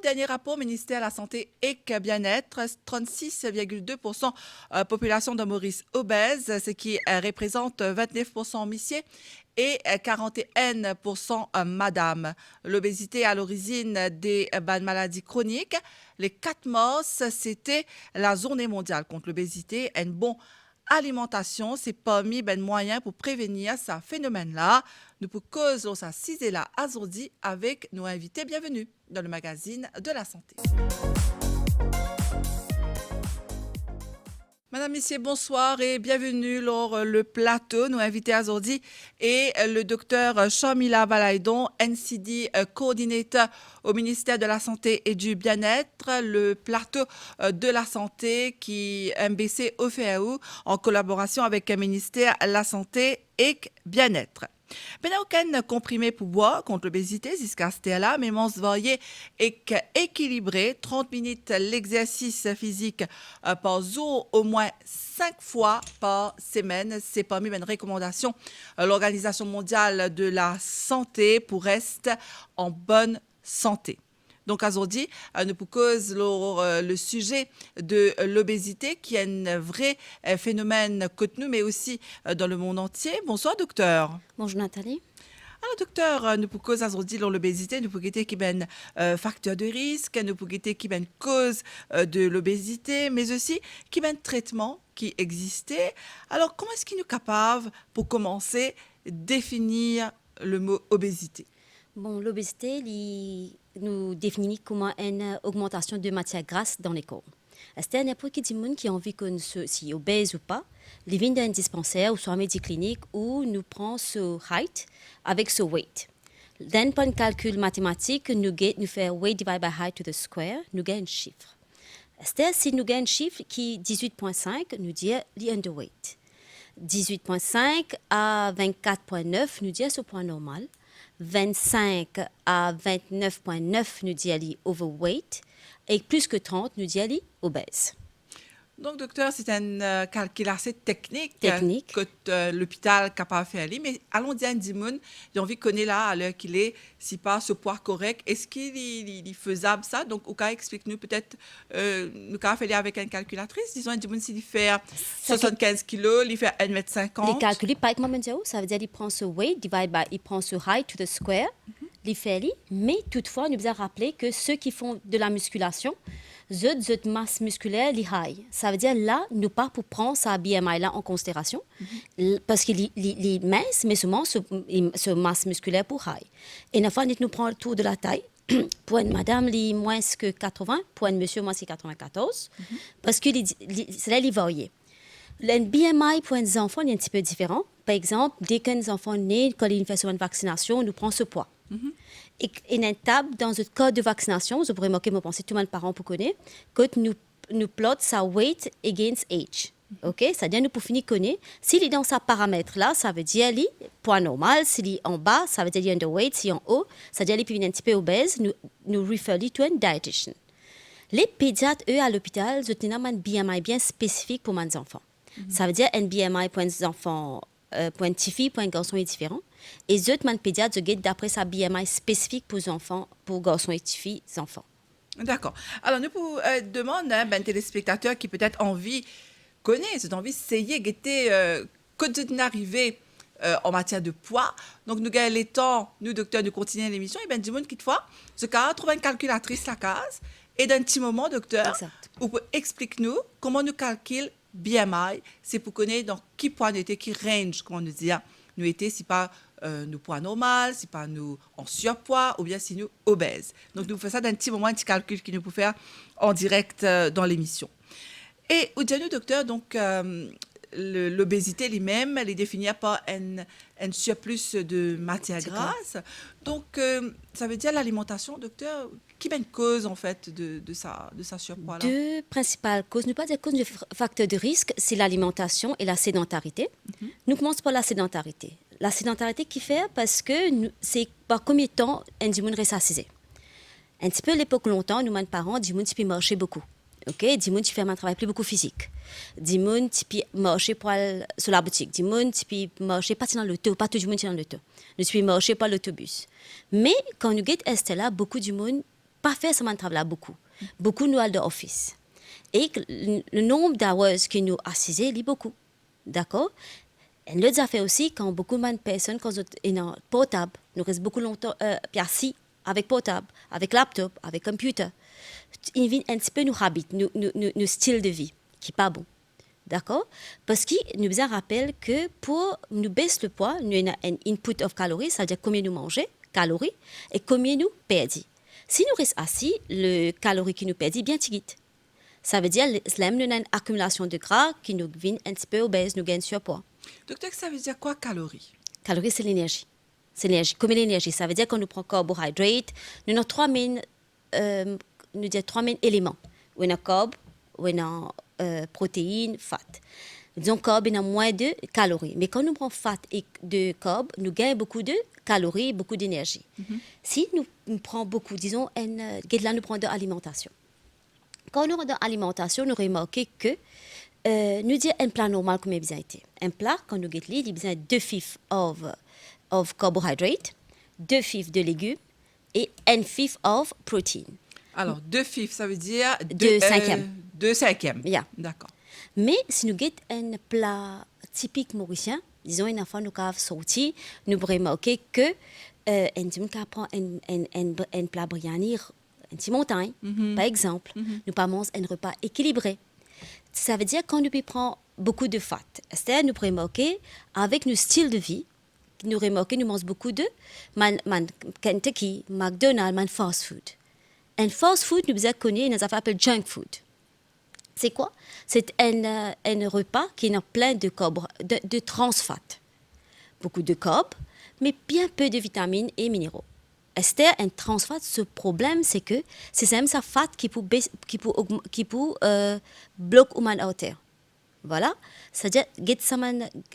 dernier rapport ministère de la Santé et Bien-être, 36,2% population de Maurice obèse, ce qui représente 29% homicides et 41% madame. L'obésité à l'origine des maladies chroniques. Les 4 mars, c'était la journée mondiale contre l'obésité. Un bon alimentation, c'est parmi les moyens pour prévenir ce phénomène-là. Nous pour cause ça est là aujourd'hui avec nos invités. Bienvenue dans le magazine de la santé. Madame, Messieurs, bonsoir et bienvenue dans le plateau. Nous invitons aujourd'hui et le docteur Sharmila Balaidon, NCD coordinateur au ministère de la Santé et du Bien-être, le plateau de la santé qui MBC OFEAU en collaboration avec le ministère de la Santé et Bien-être. Il n'y a aucun comprimé pour boire contre l'obésité jusqu'à ce là, mais on se voyait équilibré, 30 minutes l'exercice physique par jour, au moins 5 fois par semaine. C'est parmi les recommandations de l'Organisation mondiale de la santé pour rester en bonne santé. Donc, aujourd'hui, nous cause le sujet de l'obésité qui est un vrai phénomène que nous, mais aussi dans le monde entier. Bonsoir, docteur. Bonjour, Nathalie. Alors, docteur, nous cause aujourd'hui l'obésité, nous pouvons qui ben facteur de risque, nous pouvons qui ben cause de l'obésité, mais aussi qui ben traitement qui existait. Alors, comment est-ce qu'il nous capable, pour commencer, définir le mot obésité? Bon, l'obésité, nous définit comme une augmentation de matière grasse dans les corps. C'est n'importe qui dit qui a envie que si obèse ou pas, les vient dans un dispensaire ou soit un clinique où nous prenons ce height avec ce weight. Dans un calcul mathématique, nous faisons weight divided by height to the square, nous gagnons un chiffre. C'est-à-dire, si nous gagnons un chiffre qui est 18,5, nous disons underweight. 18,5 à 24,9, nous disons ce point normal. 25 à 29,9 nous dit elle est overweight et plus que 30 nous dit elle est obèse. Donc, docteur, c'est un calcul assez technique que l'hôpital est capable de faire. Mais allons dire à Dimoun, j'ai envie de connaître là, à l'heure qu'il est, si pas ce poids correct, est-ce qu'il est faisable ça? Donc, au cas, explique-nous peut-être, nous pouvons faire avec une calculatrice. Disons, Dimoun, s'il fait 75 kilos, il fait 1,50 m. Il calcule pas avec moi, ça veut dire qu'il prend ce weight, divide by, il prend ce height to the square, il fait lui. Mais toutefois, nous devons rappeler que ceux qui font de la musculation, cette masse musculaire, les high. Ça veut dire là, nous pas pour prendre sa BMI là en considération, parce qu'il est mince, mais seulement ce masse musculaire pour high. Et une fois, nous prenons le tour de la taille. Pour une madame, il est moins que 80, pour un monsieur, moins que 94, parce que c'est là, il varie. Le BMI pour les enfants est un petit peu différent. Par exemple, dès qu'un enfant naît, quand il fait une vaccination, nous prenons ce poids. Et une table dans le code de vaccination, vous pourrez remarquer, moi, pensez tout le monde parents pour connaître, que nous plot sa weight against age. OK? C'est-à-dire, nous pour finir connaître, s'il est dans sa paramètre là, ça veut dire qu'il poids normal. S'il est en bas, ça veut dire qu'il est underweight. S'il est en haut, ça veut dire qu'il est un petit peu obèse. Nous refer lui to un diététicien. Les pédiatres, eux, à l'hôpital, ils ont un BMI bien spécifique pour les enfants. Ça veut dire un BMI pour les enfants, pour une petite fille, pour un garçon est différent. Et les autres pédiatres, ils d'après sa BMI spécifique pour les enfants, pour garçons et petites filles, enfants. D'accord. Alors, nous pouvons demander à un téléspectateur qui peut-être connaît, d'essayer de continuer d'arriver en matière de poids. Donc, nous gagnons les temps, nous, docteur, de continuer l'émission. Et bien, du monde, fois, ce cas, trouver une calculatrice la case. Et d'un petit moment, docteur, vous pouvez expliquer-nous comment nous calculons BMI. C'est pour connaître dans qui poids nous était, qui range, comment nous dire, nous était, si pas nous poids normal, si pas nous en surpoids, ou bien si nous obèses. Donc, nous faisons ça d'un petit moment, un petit calcul qui nous peut faire en direct dans l'émission. Et au dernier docteur, donc, l'obésité lui-même, elle est définie par un surplus de matière grasse. Donc, ça veut dire l'alimentation, docteur, qui est une cause, en fait, de sa surpoids-là? Deux principales causes. Ne pas dire cause de facteur de risque, c'est l'alimentation et la sédentarité. Nous commençons par la sédentarité. La sédentarité qui fait parce que c'est par combien de temps un monde reste assisé. Un petit peu à l'époque longtemps, nous, mes parents, du monde qui marchait beaucoup. OK, du monde qui fait un travail plus beaucoup physique. Du monde qui marchait pour sur la boutique. Du monde qui marchait pas dans l'auto, pas tout le monde dans l'auto. Nous qui marchait par l'autobus. Mais quand nous sommes là, beaucoup du monde pas faire ce travail beaucoup. Beaucoup nous allons de office. Et le nombre d'heures que nous assisons, il est beaucoup. D'accord? Et l'autre affaire aussi, quand beaucoup de personnes, quand ils ont portable, nous restons beaucoup longtemps assis avec portable, avec laptop, avec computer. Il vient un petit peu nous habite, nous style de vie, qui n'est pas bon. D'accord? Parce qu'il nous rappelle que pour nous baisser le poids, nous avons un input of calories, c'est-à-dire combien nous mangeons, calories, et combien nous perdons. Si nous restons assis, le calorie qui nous perdons bien tigite. Ça veut dire que nous avons une accumulation de gras qui nous vient un petit peu obèse, nous gagne surpoids. Docteur, ça veut dire quoi, calories? Calories, c'est l'énergie. C'est l'énergie. Comme l'énergie, ça veut dire qu'on nous prend carbohydrate, nous avons 3000 éléments. On a carb, on a protéines, fat. Disons carb, on a moins de calories. Mais quand nous prenons fat et de carb, nous gagnons beaucoup de calories, beaucoup d'énergie. Si nous prenons beaucoup, disons, là, nous prenons de l'alimentation. Quand nous prenons de l'alimentation, nous remarquons que nous disons un plat normal comme il a besoin été. Un plat, quand nous gagnons, il a besoin de 2 fifths of carbohydrate, 2 fifths de légumes et 1 fifth of protein. Alors, 2 fifths, ça veut dire... 2 cinquièmes. 2 cinquièmes. Yeah. D'accord. Mais si nous gagnons un plat typique mauricien, disons une fois nous avons sorti, nous remarquons que on prend un plat biryani, une petite montagne, par exemple. Nous pas manger un repas équilibré. Ça veut dire quand nous prenons beaucoup de fat. C'est-à-dire nous remarquons avec nos styles de vie, nous remarquons nous mangeons beaucoup de Kentucky, McDonald's, fast food. Un fast food, nous avons connu, nous avons appelé junk food. C'est quoi? C'est un repas qui est plein de trans fat. Beaucoup de carb, mais bien peu de vitamines et minéraux. C'est un trans fat. Ce problème, c'est que c'est même sa fat qui peut bloquer humaine artère. Voilà. C'est-à-dire,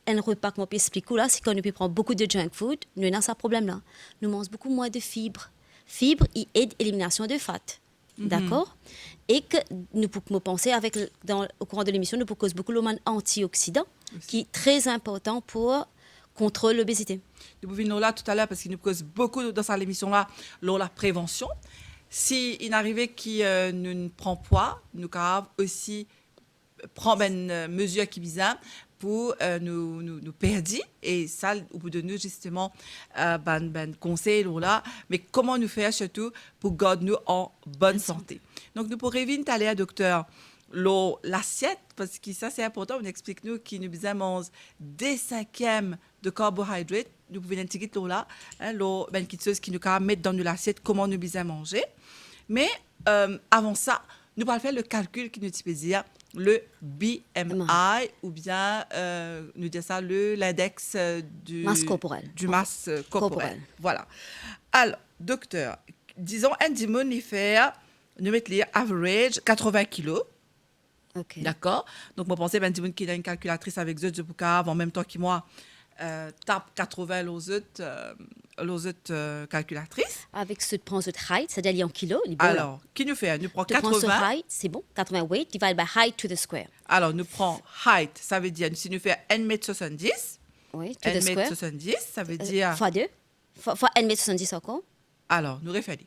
un repas qu'on peut expliquer là, c'est qu'on peut prendre beaucoup de junk food, nous avons ce problème-là. Nous mangeons beaucoup moins de fibres. Fibres, ils aident l'élimination de fat. D'accord? Et que nous pouvons penser, au courant de l'émission, nous pouvons causer beaucoup d'hormones antioxydants, qui est très important pour contrôler l'obésité. Nous pouvons là tout à l'heure, parce qu'il nous cause beaucoup dans cette émission-là, la prévention. Si il arrivait qu'il ne prend poids, nous pouvons aussi prendre une mesure qui vise pour nous perdre. Et ça, au bout de nous, justement, conseil là. Mais comment nous faire surtout pour garder nous en bonne santé. Donc, nous pourrions venir aller à docteur l'assiette, parce que ça, c'est important. On explique nous qu'il nous besoin manger des cinquièmes de carbohydrates. Nous pouvons intégrer là, quelque chose qui nous permet mettre dans l'assiette comment nous besoin manger. Mais avant ça, nous allons faire le calcul qui nous dit le BMI ou bien nous disons ça l'index du masse corporelle. Du masse corporelle. Voilà. Alors, docteur, disons un dimanche nous mettons average 80 kilos. Okay. D'accord. Donc moi pensais un dimanche qui a une calculatrice avec eux pour en même temps que moi tape 80 aux autres calculatrices. Avec ce prend ce height, c'est-à-dire en kilos. Alors, qui nous fait? Nous prend 80. Ce height, c'est bon. 80 weight divided by height to the square. Alors, nous prend height, ça veut dire si nous fait 1m70. Oui, to the square. 1m70, ça veut dire. Fois 2. Fois 1m70 encore. Alors, nous référons.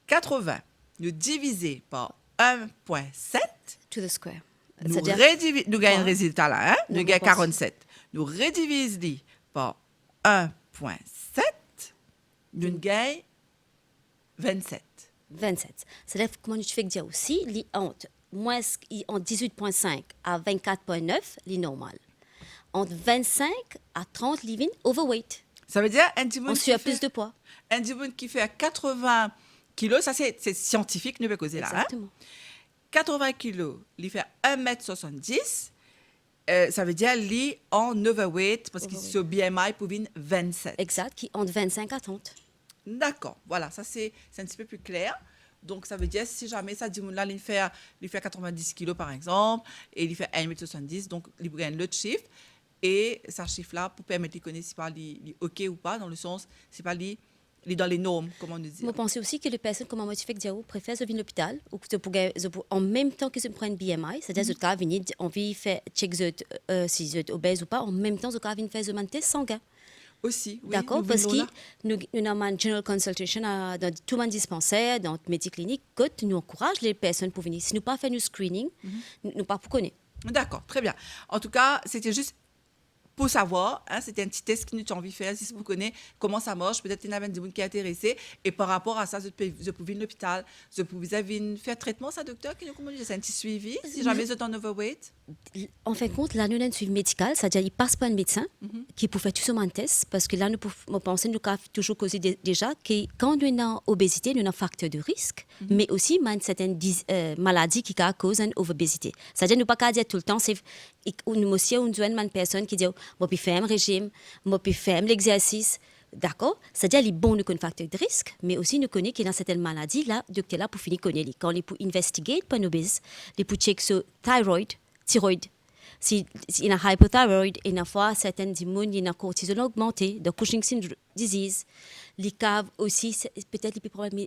80, nous divisé par 1,7. To the square. Nous gagnons un résultat là, hein? Nous gagnons 47. Nous redivisons par 1,7. Nous gagnons 27. 27. C'est-à-dire, comment tu fais dire aussi, entre 18,5 à 24,9, c'est normal. Entre 25 à 30, living overweight. Ça veut dire un dimanche. On suit plus de poids. Un dimanche qui fait 80 kilos, ça c'est scientifique, nous pouvons causer là. Exactement. 80 kilos, il fait 1m70. Ça veut dire qu'il est en overweight parce que sur BMI pour 27. Exact, qui entre 25 à 30. D'accord, voilà, ça c'est un petit peu plus clair. Donc ça veut dire si jamais ça dit là il fait 90 kilos par exemple et il fait 1m70, donc il prend l'autre chiffre et ce chiffre là pour permettre de connaître si c'est OK ou pas, dans le sens c'est pas dans les normes, comment on dit. Je pense aussi que les personnes, comme moi, tu fais que Diao préfèrent venir à l'hôpital ou en même temps que je prends une BMI, c'est-à-dire que je viens on vient faire check si je suis obèse ou pas, en même temps je viens faire un test sanguin. Aussi, oui. D'accord, nous parce que voulons là. nous avons une general consultation dans tout le dispensaire, dans le métier clinique, que nous encourage les personnes pour venir. Si nous pas fait nous screening, nous pas pour connaître. D'accord, très bien. En tout cas, c'était juste pour savoir, hein, c'était un petit test que nous avons envie de faire, si vous connaissez comment ça marche, peut-être qu'il y en a des gens qui est intéressé, et par rapport à ça, je peux venir à l'hôpital, je peux venir faire traitement, ça, docteur, qui nous comment dire, c'est un petit suivi, si jamais vous êtes en overweight. En fin de compte, là, nous avons un suivi médical, c'est-à-dire qu'il passe par un médecin qui peut faire tout ce test, parce que là, nous pouvons penser, nous avons toujours causé déjà que quand nous avons obésité, nous avons un facteur de risque, mais aussi certaines maladies qui causent une obésité. C'est-à-dire, nous ne pouvons pas dire tout le temps, nous aussi, on a une personne qui dit, je peux faire un régime, je peux faire l'exercice. D'accord? C'est-à-dire, il est bon de connaître un facteur de risque, mais aussi nous connaît qu'il y a certaines maladies, là, docteur là, pour finir connaître. Quand il peut investiguer pour une obèse, il peut checker sur thyroïde. Si il y a hypothyroid, il y a fois certaines immunes, il y a cortisol augmenté, de Cushing syndrome disease. Les caves aussi, peut-être les problèmes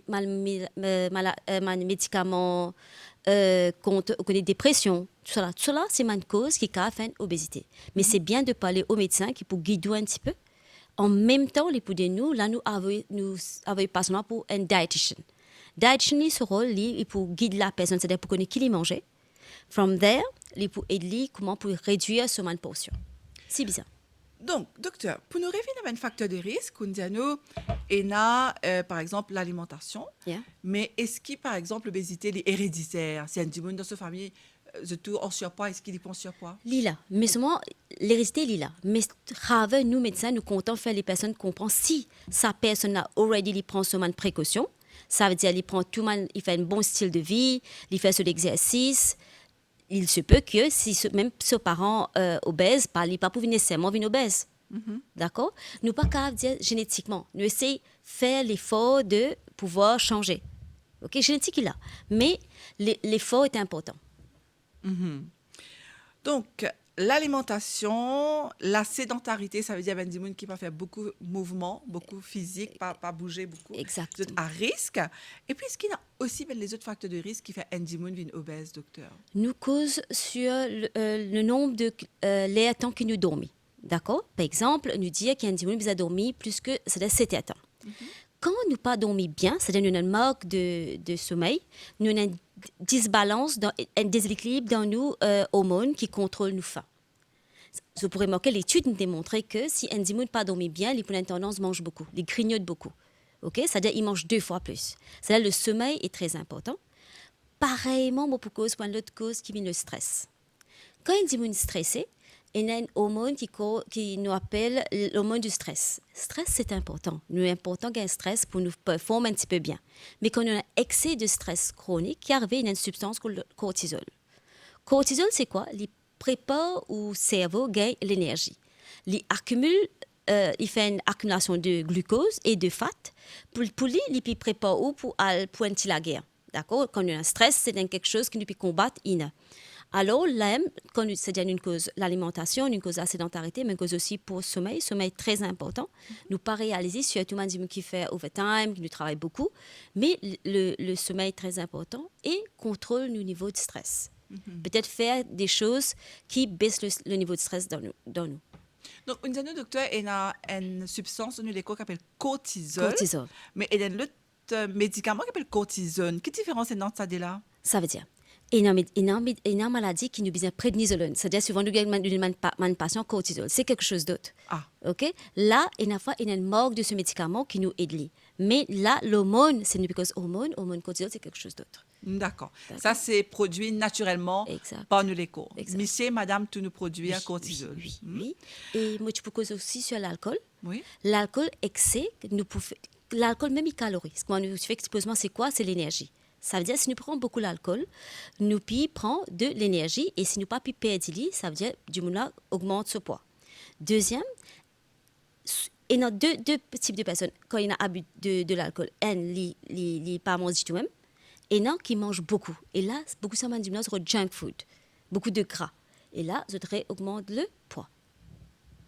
médicaments contre des dépressions. Tout cela, c'est une cause qui a fait une obésité. Mais c'est bien de parler au médecin qui peut guider un petit peu. En même temps, les poudres nous, là, nous avons pas seulement pour un diététicien. Diététicien, ce rôle, il peut guider la personne, c'est-à-dire pour connaître qui les manger. From there, il peut aider comment pour réduire ce manque de portion. C'est bizarre. Donc, docteur, pour nous revenir à un facteur de risque, on dit à nous, il y a, par exemple, l'alimentation, Yeah. mais est-ce que, par exemple, l'obésité est héréditaire? Si un monde dans sa famille, de tout en surpoids, est-ce qu'il est en surpoids? Lila, mais seulement l'hérédité lila. Mais grave, nous médecins, nous comptons faire les personnes comprendre si sa personne a already il prend seulement de précaution. Ça veut dire il prend il fait un bon style de vie, il fait de l'exercice. Il se peut que si même ses parents obèses, il pas pour nécessairement venir obèse. D'accord? Nous pas qu'à dire génétiquement. Nous essayons de faire l'effort de pouvoir changer. Ok, génétique il a, mais l'effort est important. Donc, l'alimentation, la sédentarité, ça veut dire qu'il y a des gens qui peuvent faire beaucoup de mouvements, beaucoup physique, pas bouger beaucoup. Exactement. Vous êtes à risque. Et puis, est-ce qu'il y a aussi les autres facteurs de risque qui font un gens viennent obèse, docteur? Nous cause sur le nombre de les temps que nous dormons. D'accord? Par exemple, nous dire qu'il y a un individu qui a dormi plus que 7 temps. Quand nous pas dormi bien, c'est-à-dire nous avons un manque de sommeil, nous avons une disbalance, un déséquilibre dans nos hormones qui contrôlent nos faim. Vous pourrez remarquer, l'étude nous démontre que si un individu n'a pas dormi bien, il a une tendance à manger beaucoup, il grignote beaucoup. Okay? C'est-à-dire qu'il mange 2 fois plus. C'est-à-dire le sommeil est très important. Pareillement, pour une autre cause qui est le stress. Quand un individu est stressé, il y a un hormone qui nous appelle l'hormone du stress. Stress, c'est important. Nous est important qu'il y ait un stress pour nous performer un petit peu bien. Mais quand on a un excès de stress chronique, il arrive une substance comme le cortisol. Cortisol, c'est quoi? Il prépare au cerveau gagne l'énergie. Il accumule, il fait une accumulation de glucose et de fat. Pour lui, il prépare pour pointer la guerre. D'accord? Quand on a un stress, c'est quelque chose qui nous peut combattre. Alors, là, c'est une cause l'alimentation, une cause la sédentarité, mais une cause aussi pour le sommeil. Le sommeil est très important. Nous pas réaliser, surtout les gens qui font overtime, qui nous travaillent beaucoup, mais le sommeil est très important et contrôle le niveau de stress. Peut-être faire des choses qui baissent le niveau de stress dans nous. Donc, on dit, docteur, il y a une substance, nous l'éco qui s'appelle cortisol. Cortisol. Mais il y a un autre médicament qui s'appelle cortisone. Quelle différence est dans ça là? Ça veut dire, il y a une maladie qui nous besoin de prédnisolone. C'est-à-dire, souvent, nous avons une patient cortisol. C'est quelque chose d'autre. Ah. OK? Là, il y a une manque de ce médicament qui nous aide. Mais là, l'hormone, c'est parce que hormone cortisol, c'est quelque chose d'autre. D'accord. Ça, c'est produit naturellement Exact. par nous l'éco. Exact. Monsieur, madame, tout nous produit à cortisol. Oui. Et moi, tu peux causer aussi sur l'alcool. Oui. L'alcool excès, l'alcool même les calories. Ce qu'on nous fait exposement, c'est quoi? C'est l'énergie. Ça veut dire si nous prenons beaucoup d'alcool, nous prenons de l'énergie et si nous pas perdre, ça veut dire du monde augmente ce poids. Deuxième, il y a deux types de personnes quand il y a abus de l'alcool. Un, les pas manger tout même, et un qui mange beaucoup. Et là, beaucoup ça m'a dit sur junk food, beaucoup de gras. Et là, je voudrais augmenter le poids.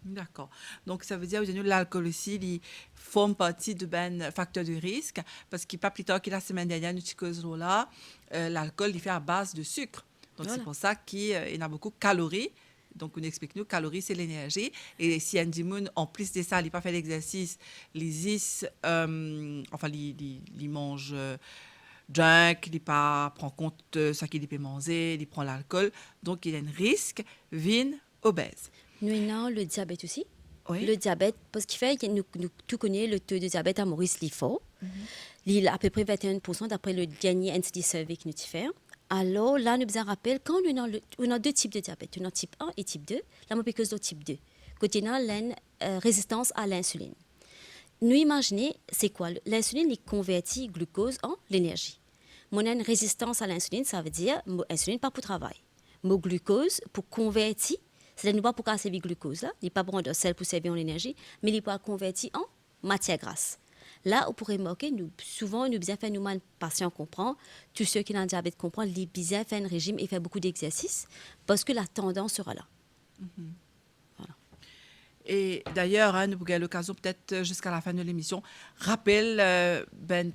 D'accord. Donc, ça veut dire que l'alcool aussi, il forme partie de facteur de risque parce qu'il pas plus tard que la semaine dernière, nous là, l'alcool, il fait à base de sucre. Donc, Voilà. c'est pour ça qu'il y a beaucoup de calories Donc, on explique nous, calories, c'est l'énergie. Et si un Moon, en plus de ça, il n'a pas fait l'exercice, il mange junk, il pas prend compte de ce qu'il peut manger, il prend l'alcool. Donc, il y a un risque, vin, obèse. Nous avons le diabète aussi. Oui. Le diabète, parce qu'il fait que nous tout connaissons le taux de diabète à Maurice Lifo. Il est à peu près 21% d'après le dernier NCD survey que nous avons fait. Alors là, nous avons rappel, quand on a deux types de diabète, on a type 1 et type 2, la même chose de type 2. Côté on a la résistance à l'insuline. Nous imaginons, c'est quoi? L'insuline il convertit glucose en l'énergie. Mon une résistance à l'insuline, ça veut dire l'insuline pas pour travail. Mon glucose pour convertir, c'est-à-dire pas pour casser le glucose là, il pas pour rendre sel pour servir en énergie, mais il pas convertir en matière grasse. Là, on pourrait remarquer, souvent, nous bien faire nous patients comprendre, tous ceux qui ont un diabète comprennent, ils bien faire un régime et faire beaucoup d'exercices, parce que la tendance sera là. Et d'ailleurs, nous avons l'occasion peut-être jusqu'à la fin de l'émission, rappelle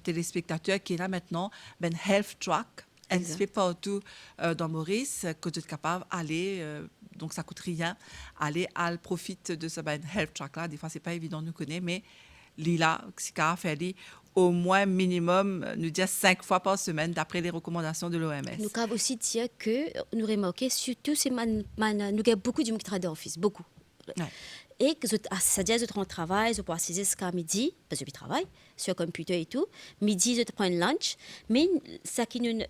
téléspectateur qui est là maintenant, Health Track, un fait partout dans Maurice, que tu es capable d'aller, donc ça coûte rien, aller à le profit de ce Health Track là. Des fois, c'est pas évident de nous connaître, mais Lila, ce qu'a fait au moins minimum, nous dire 5 fois par semaine d'après les recommandations de l'OMS. Nous avons aussi dire que nous remarquons surtout nous avons beaucoup de gens qui travaillent dans l'office, beaucoup. Ouais. Et que c'est-à-dire que je travaille, je peux assister jusqu'à midi, parce que je travaille sur le computer et tout. Midi, je prends un lunch. Mais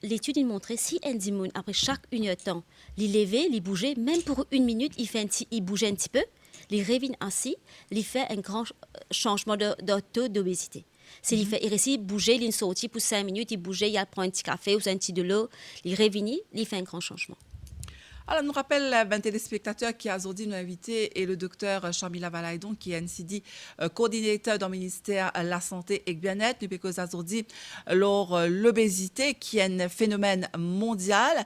l'étude a montré si un dimanche, après chaque une heure de temps, il lever, il bouger, même pour une minute, il bouge un petit peu, il revient ainsi, il fait un grand changement de taux d'obésité. Il réussit à bouger, il sortit pour 5 minutes, il bougeait, il prend un petit café ou un petit de l'eau, il revient, il fait un grand changement. Alors, nous rappelle un téléspectateur qui a aujourd'hui nous invité et le docteur Shamila Valaydon, qui est NCD, coordinateur dans le ministère de la Santé et du Bien-être. Nous avons aujourd'hui l'obésité, qui est un phénomène mondial,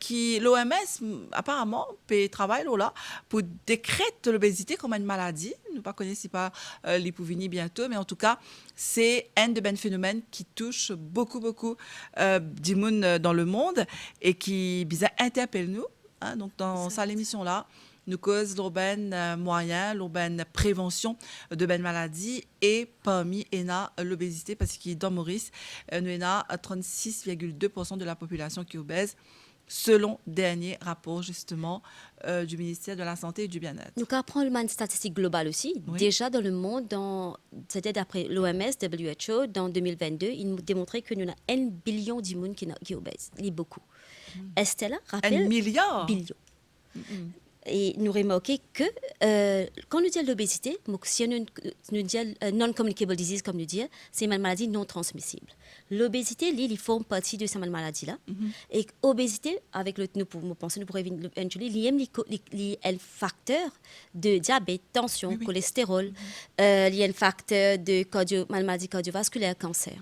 qui l'OMS, apparemment, peut travailler là pour décréter l'obésité comme une maladie. Nous ne connaissons pas l'hypovénie bientôt, mais en tout cas, c'est un de ces phénomènes qui touche beaucoup d'immunes dans le monde et qui bizarre interpelle nous. Donc, dans cette émission-là, nous causons l'urbaine moyen, l'urbaine prévention de bonnes maladies et parmi l'obésité, parce que dans Maurice, nous avons 36,2% de la population qui est obèse, selon le dernier rapport justement du ministère de la Santé et du Bien-être. Nous apprenons une statistique globale aussi. Oui. Déjà dans le monde, c'était d'après l'OMS, WHO, dans 2022, il nous démontrait que nous avons 1 billion d'immunes qui sont obèses. C'est beaucoup. Estella rappelle 1 milliard billion. Et nous remarquons que quand nous disons l'obésité, si nous disons non-communicable disease, comme nous disons, c'est une maladie non transmissible. L'obésité, il forme partie de cette maladie-là. Et l'obésité, avec nous pourrions il y a un facteur de diabète, tension, cholestérol, il y a un facteur de maladie cardiovasculaire, cancer.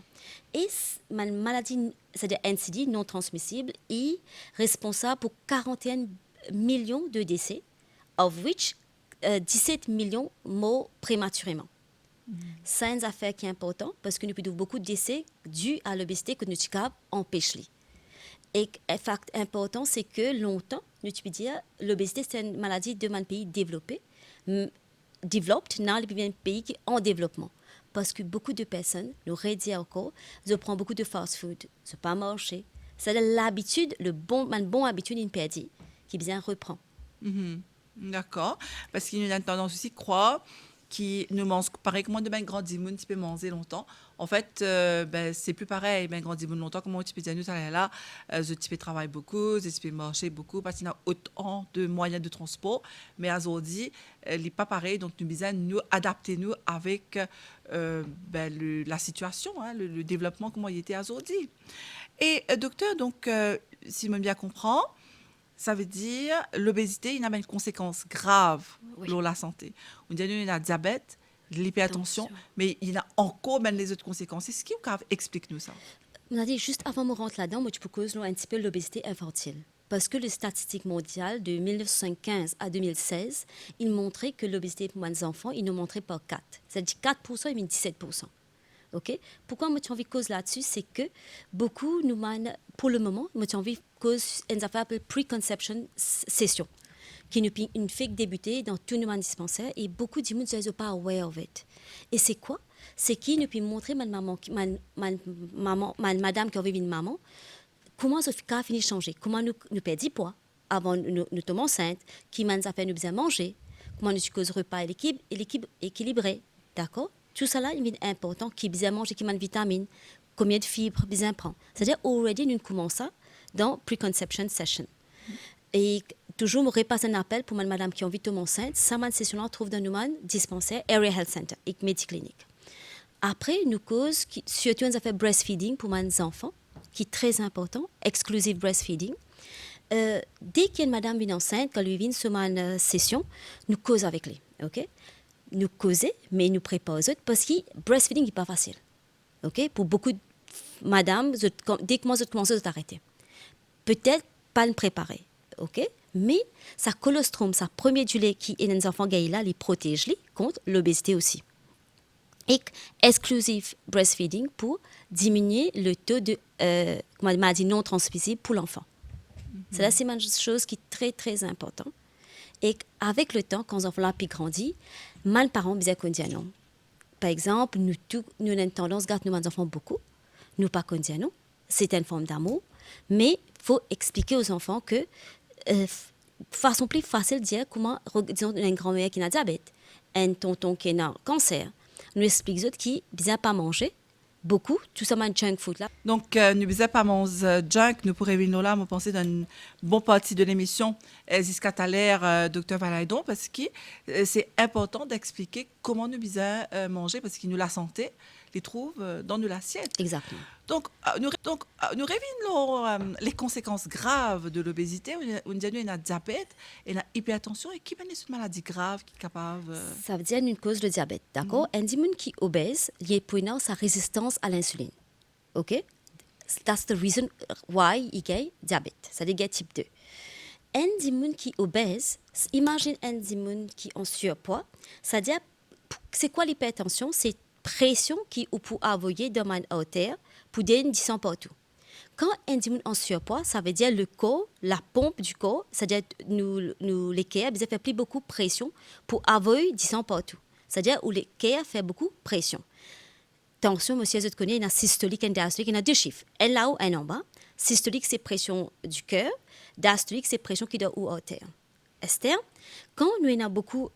Et ma maladie, c'est-à-dire NCD, non transmissible, est responsable pour 41 millions de décès, of which 17 millions meurent prématurément. C'est une affaire qui est importante parce que nous avons beaucoup de décès dus à l'obésité que nous avons empêché. Et un fait important, c'est que longtemps, nous avons dit que l'obésité, c'est une maladie de mon pays développé, dans les pays qui sont en développement. Parce que beaucoup de personnes, nous redisons encore, je prends beaucoup de fast-food, je ne pas marcher. C'est l'habitude, une bonne habitude, une perdue, qui bien reprend. D'accord. Parce qu'il y a une tendance aussi à croire qui nous mange pareil comme de ben grand dimoun tu peux manger longtemps. En fait, c'est plus pareil, ben grand dimoun longtemps comment tu peux dire nous là, tu peux travailler beaucoup, tu peux marcher beaucoup parce qu'il y a autant de moyens de transport, mais aujourd'hui, il n'est pas pareil, donc nous besoin nous adapter nous avec la situation, le développement comment il était aujourd'hui. Et docteur, donc si je bien comprends, ça veut dire l'obésité, il a une conséquence grave pour la santé. On dit qu'il y a le diabète, l'hypertension, mais il y a encore même les autres conséquences. Est-ce que vous expliquez-nous ça? On a dit juste avant de rentrer là-dedans, moi, je peux causer un petit peu l'obésité infantile. Parce que les statistiques mondiales de 1915 à 2016, ils montraient que l'obésité pour les enfants, ils nous montraient pas 4. C'est-à-dire 4% et même 17%. Okay? Pourquoi moi j'ai envie de cause là-dessus, c'est que beaucoup nous pour le moment, moi j'ai envie de cause une affaire appelée preconception session, qui nous une fait débuter dans tout le dispensaire et beaucoup de gens ne sont pas aware of it. Et c'est quoi? C'est qui nous peut montrer ma maman, ma madame qui a vécu une maman, comment ça a fini de changer, comment nous perdons poids avant nous tomber enceinte, qui nous a fait nous bien manger, comment nous cause repas équilibré, d'accord? Tout ça là, il est important, qui bien manger, qui manque vitamines, combien de fibres bien prend. C'est-à-dire already nous commençons dans preconception session. Et toujours, me repasse un appel pour madame qui a envie de tomber enceinte. Ça, ma session-là, trouve dans nous dispensaire Area Health Center et Mediclinique. Après, nous cause, surtout, on a fait breastfeeding pour mes enfants, qui est très important, exclusive breastfeeding. Dès qu'il y a une madame vient enceinte, quand elle vient sur ma session, nous causons avec lui. OK? Nous causons, mais nous préparons parce que breastfeeding n'est pas facile. OK? Pour beaucoup de madames, dès que moi, je commence à t'arrêter. Peut-être pas le préparer. OK? Mais sa colostrum, sa première du lait qui est dans les enfants gays là, les protège contre l'obésité aussi. Et exclusive breastfeeding pour diminuer le taux de maladie non transmissible pour l'enfant. C'est une chose qui est très, très importante. Et avec le temps, quand les enfants puis grandissent, les parents disent non. Par exemple, nous avons une tendance à garder nos enfants beaucoup. Nous pas qu'on dit non. C'est une forme d'amour. Mais il faut expliquer aux enfants que façon plus facile de dire comment, disons, une grand-mère qui a diabète, un tonton qui a un cancer, nous explique qui ne pas manger beaucoup, tout ça, junk food là. Donc, nous ne pas manger junk, nous pourrions venir là, me penser d'une bonne partie de l'émission jusqu'à tout à l'heure, Dr. Valaydon, parce que c'est important d'expliquer comment nous devons manger, parce que nous la santé les trouve dans l'assiette. Exactement. Donc, nous revenons les conséquences graves de l'obésité. On dit qu'il y a diabète, il y a hypertension, et qui est une maladie grave qui est capable. Ça veut dire une cause de diabète, d'accord? Un individu qui est obèse, il est pour sa résistance à l'insuline. OK? That's the reason why il a diabète. C'est-à-dire qu'il type 2. Un individu qui est obèse, imagine un individu qui est en surpoids, c'est-à-dire, c'est quoi l'hypertension? C'est pression qui peut envoyer dans ma artère pour descendre partout. Quand un individu en surpoids, ça veut dire le corps, la pompe du corps, c'est-à-dire nous les cœurs, ça fait plus beaucoup de pression pour envoyer descendre partout. C'est-à-dire où les cœurs fait beaucoup de pression. Tension, monsieur, je connais, il y a systolique et diastolique, il y a deux chiffres, un là-haut, un en bas. Systolique, c'est pression du cœur, diastolique, c'est pression qui doit ou artère. Esther, quand nous avons beaucoup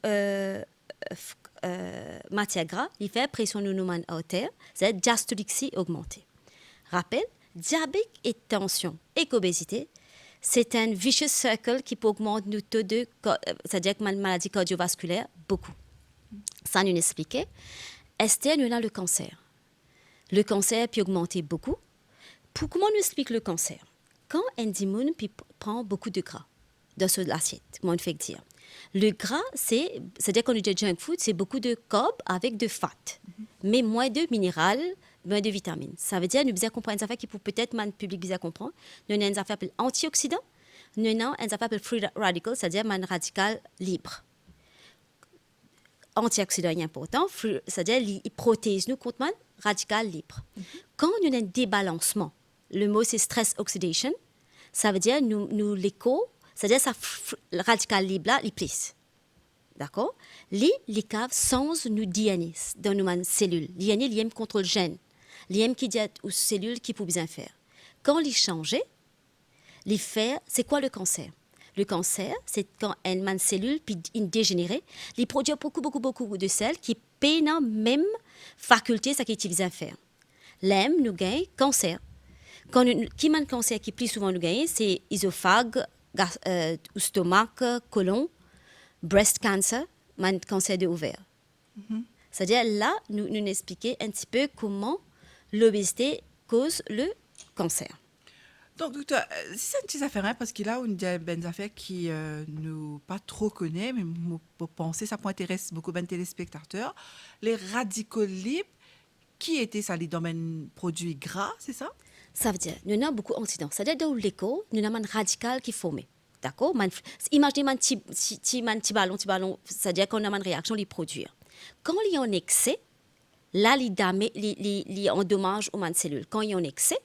matière grasse, il fait pression de nos artères, c'est-à-dire diastolique augmentée. Rappel, diabète et tension et obésité, c'est un vicious circle qui peut augmenter le taux de, c'est-à-dire maladie cardiovasculaire beaucoup. Ça nous expliquait. Esther, nous avons le cancer. Le cancer peut augmenter beaucoup. Comment nous explique le cancer? Quand un individu prend beaucoup de gras dans l'assiette, comment on fait dire? Le gras, c'est-à-dire qu'on dit junk food, c'est beaucoup de carbs avec de fat, mais moins de minérales, moins de vitamines. Ça veut dire que nous devons comprendre une affaire qui peut peut-être le public bien comprendre. Nous avons une affaire antioxydant, nous avons une affaire free radical, c'est-à-dire un radical libre. Antioxydant est important, c'est-à-dire qu'il protège nous contre un radical libre. Quand nous avons un débalancement, le mot c'est stress oxidation, ça veut dire nous l'écho. C'est-à-dire que le radical libre là, il plisse. D'accord? Les caves sans nous DNA dans nos cellules. DNA, il contrôle le gène. Il qui dit aux cellules qui peuvent bien faire. Quand ils changent, les faire, c'est quoi le cancer? Le cancer, c'est quand une cellule puis dégénérée, il produit beaucoup de sels qui peinent la même faculté ça qu'ils utilisent à faire. L'âme nous gagne cancer. Qui a un cancer qui plus souvent nous gagne, c'est œsophage, stomac, côlon, breast cancer, cancer de ovaire. C'est-à-dire là, nous expliquons un petit peu comment l'obésité cause le cancer. Donc, docteur, c'est une petite affaire, parce qu'il y a une affaire qui nous pas trop connaît, mais pour penser, ça peut intéresser beaucoup de téléspectateurs. Les radicaux libres, qui étaient ça, les domaines produits gras, c'est ça? Ça veut dire, nous avons beaucoup d'incidents. C'est-à-dire, dans l'écho, nous avons un radical qui est formé. D'accord? Imaginez un petit ballon, c'est-à-dire qu'on a une réaction à les produire. Quand il y a un excès, là, il endommage aux cellules. Quand il y a un excès,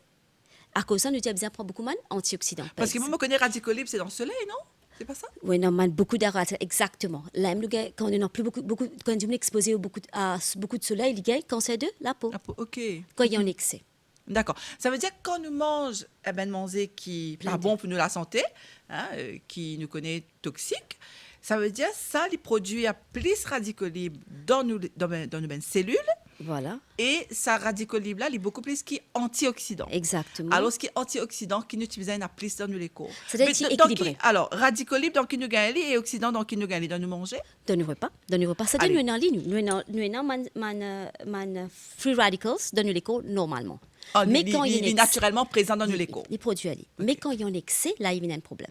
à cause de ça, nous avons besoin de prendre beaucoup d'antioxydants. Parce que moi, je connais radicaux libres, c'est dans le soleil, non? C'est pas ça? Oui, non, man, beaucoup d'arrêt, exactement. Là, quand on n'a plus quand on est exposé à beaucoup de soleil, il y a un cancer de la peau, La peau, OK. quand il y a un excès. D'accord. Ça veut dire que quand nous mange manger qui Plein pas de- bon pour nous la santé, hein, qui nous connaît toxique, ça veut dire ça les produits à plus radicaux libres dans nos cellules Voilà, et ça radicaux libre là, il est beaucoup plus qui antioxydant. exactement. Alors ce qui est antioxydant qui nous utilise un plus dans les corps. C'est-à-dire équilibré. Alors radicaux libres donc qui nous gagne et oxydant donc qui nous gagne dans nous manger. Dans nos repas. C'est-à-dire, Allez. nous avons free radicals dans nos corps normalement. Ah, Mais il quand il y a un est excès- naturellement présent dans nos corps. les produits alliés. Mais quand il y a un excès, là, il y a un problème.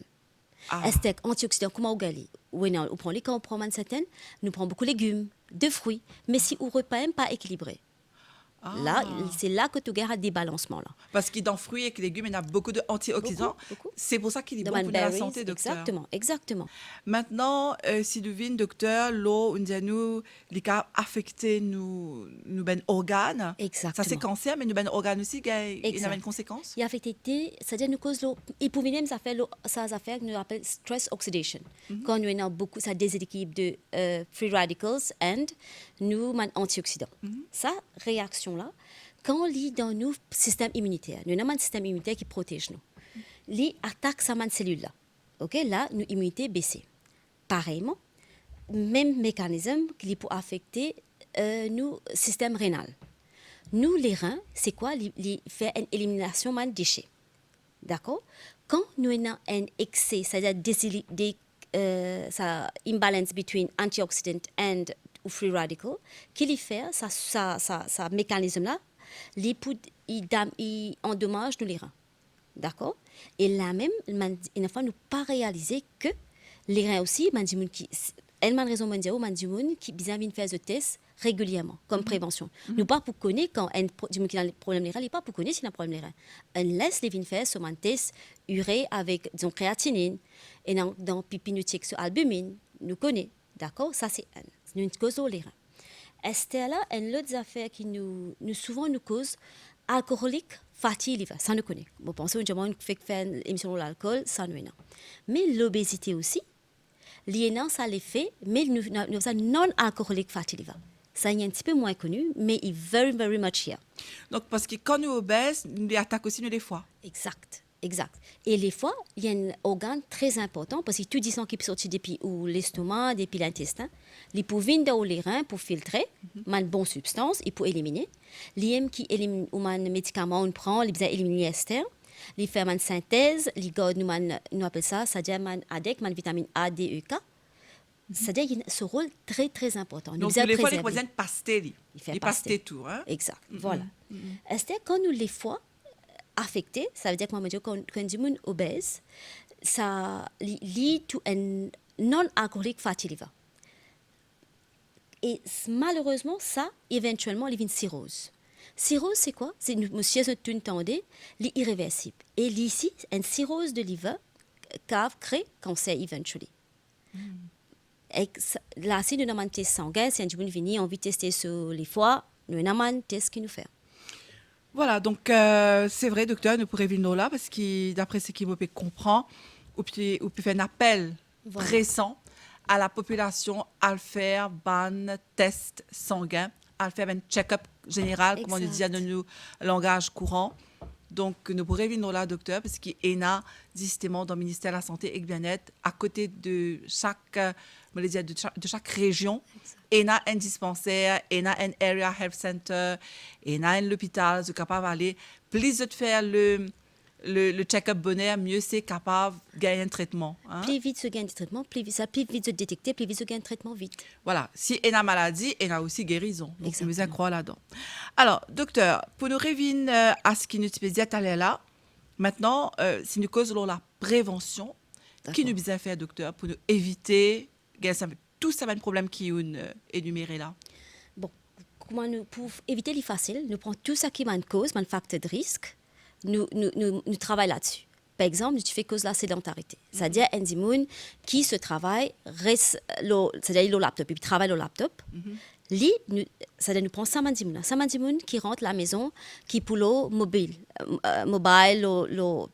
Ah. Est-ce que antioxydants, comment on gagne? Oui, non, on prend les quand on prend certaines, nous prenons beaucoup de légumes, de fruits. Mais si on repas n'est pas équilibré, là, c'est là que tu as des balancements. Là. Parce que dans fruits et légumes, il y a beaucoup d'antioxydants. Beaucoup. C'est pour ça qu'il est Dans bon les pour la berries, santé, docteur. exactement. Maintenant, si nous venons, docteur, l'eau, on dit nous, les cas affectés nous ben organes. Exactement. Ça c'est cancer, mais nous ben organes aussi, il y a une conséquence. Il y a affecté, c'est-à-dire nous cause l'eau. Et pour même ça fait ça affaire que nous appelle stress oxidation. Quand nous avons beaucoup ça déséquilibre de free radicals and nous man antioxydants. Ça réaction là, quand on lit dans nos système immunitaire, nous avons un système immunitaire qui protège nous. Les attaques ça man cellule là. OK, là nous immunité baissée. Pareillement, même mécanisme qui peut affecter nous système rénal. Nous, les reins, c'est quoi? Ils font une élimination de déchets. D'accord? Quand nous avons un excès, c'est-à-dire ça imbalance between antioxidant and free radical, qu'il fait, ça mécanisme-là, il endommage nous les reins. D'accord? Et là même, il ne faut pas réaliser que les reins aussi, elle m'a raison qui besoin de faire des tests régulièrement comme prévention. Nous pas pour connaître quand un problème les reins, pas pour connaître si un problème les reins. Unless les vins faire sur un test urée avec disons créatinine et dans pipi nous check sur albumine, nous connaît. D'accord? Ça c'est une cause les reins. Est-ce là une autre affaire qui nous souvent nous cause alcoolique fatty liver, ça nous connaît. Bon pensez on fait faire une émission sur l'alcool, ça nous non. Mais l'obésité aussi l'INA, ça les fait, mais nous avons non-alcoolique fatty liver. Ça est un petit peu moins connu, mais il est very, very much here. Donc, parce que quand nous obèses, nous les attaquons aussi nous les foies. Exact. Et les foies, il y a un organe très important, parce que tout du sang qui peut sortir depuis l'estomac, depuis l'intestin, il peut venir dans les reins pour filtrer, une bonne substance, il peut éliminer. L'IM qui élimine, ou un médicament on prend, il peut éliminer l'ester. Les faire une synthèse, les gars nous appelle ça, c'est-à-dire avec une vitamine A, D, E, K. C'est-à-dire qu'il y a ce rôle très très important. Donc les fois les voisins pastés, ils pastés tout, hein. Exact. Voilà. Est-ce que quand nous les foies affectés, ça veut dire que moi quand on dit obèse, ça lie to un non-alcoolique fatty liver. Et malheureusement ça éventuellement il y a une cirrhose. Cirrhose, c'est quoi? C'est monsieur tu entendez, l'irréversible. Et ici, une cirrhose de liver crée cancer eventually. Et là, si nous avons un test sanguin, si nous venons, on veut tester sur les foies, nous avons un test qui nous fait. Voilà, donc c'est vrai, docteur, nous pourrions venir là parce que d'après ce qu'il me comprend, ou peut faire un appel pressant à la population à faire un test sanguin, à faire un check-up général, comme on le dit dans nos langage courant. Donc, nous pourrions venir là, docteur, parce qu'il y a justement dans le ministère de la Santé et du Bien-être, à côté de chaque région, il y a un dispensaire, il y a un area health center, il y a un hôpital, c'est capable d'aller. Plus de faire le check-up bonheur, mieux c'est capable de gagner un traitement. Hein? Plus vite se gagne du traitement, plus vite se détecter, plus vite se gagne un traitement vite. Voilà, si il y a maladie, il y a aussi guérison. Donc, nous allons croire là-dedans. Alors, docteur, pour nous revenir à ce qui nous disait à là, maintenant, si nous causons la prévention, qui nous besoin faire, docteur, pour nous éviter tout ça, un problème qui est énuméré là? Bon, pour éviter les faciles, nous prenons tout ça qui est une cause, un facteur de risque, nous travaillons là-dessus. Par exemple, tu fais cause de la sédentarité. C'est-à-dire, un dimoun qui se travaille, c'est-à-dire le laptop, il travaille le laptop. Ça nous prend samandimoun. Samandimoun qui rentre à la maison, qui pour le mobile. Mobile, le